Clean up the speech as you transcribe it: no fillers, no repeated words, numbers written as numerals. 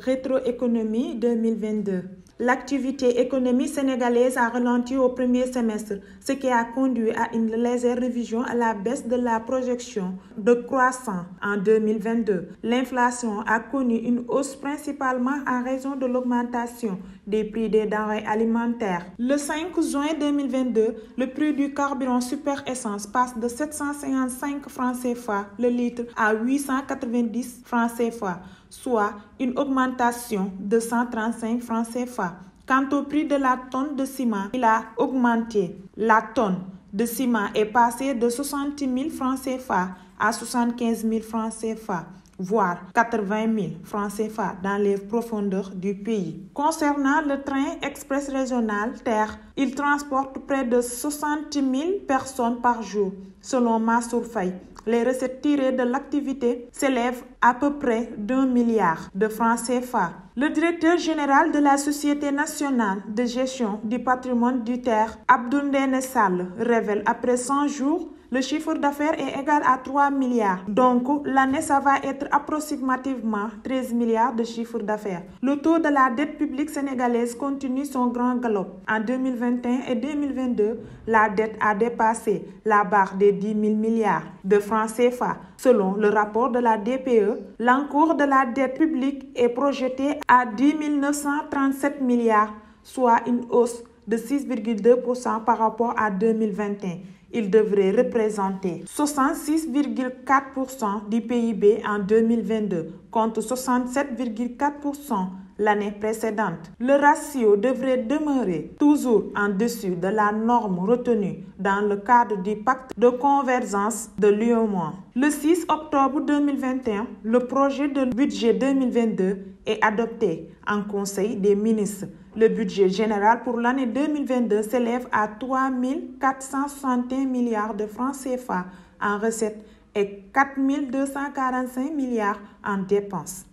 Rétroéconomie 2022. L'activité économique sénégalaise a ralenti au premier semestre, ce qui a conduit à une légère révision à la baisse de la projection de croissance en 2022. L'inflation a connu une hausse principalement en raison de l'augmentation des prix des denrées alimentaires. Le 5 juin 2022, le prix du carburant super essence passe de 755 francs CFA le litre à 890 francs CFA, soit une augmentation de 135 francs CFA. Quant au prix de la tonne de ciment, il a augmenté. La tonne de ciment est passée de 60 000 francs CFA à 75 000 francs CFA, voire 80 000 francs CFA dans les profondeurs du pays. Concernant le train express régional TER, il transporte près de 60 000 personnes par jour, selon Mansour Faye. Les recettes tirées de l'activité s'élèvent à peu près d'1 milliard de francs CFA. Le directeur général de la Société nationale de gestion du patrimoine du TER, Abdoundene Sall, révèle après 100 jours, le chiffre d'affaires est égal à 3 milliards. Donc, l'année, ça va être approximativement 13 milliards de chiffre d'affaires. Le taux de la dette publique sénégalaise continue son grand galop. En 2021 et 2022, la dette a dépassé la barre des 10 000 milliards de francs CFA. Selon le rapport de la DPE, l'encours de la dette publique est projeté à 10 937 milliards, soit une hausse de 6,2% par rapport à 2021. Il devrait représenter 66,4% du PIB en 2022, contre 67,4% l'année précédente. Le ratio devrait demeurer toujours en dessus de la norme retenue dans le cadre du pacte de convergence de l'UEMOA. Le 6 octobre 2021, le projet de budget 2022 est adopté en Conseil des ministres. Le budget général pour l'année 2022 s'élève à 3 461 milliards de francs CFA en recettes et 4 245 milliards en dépenses.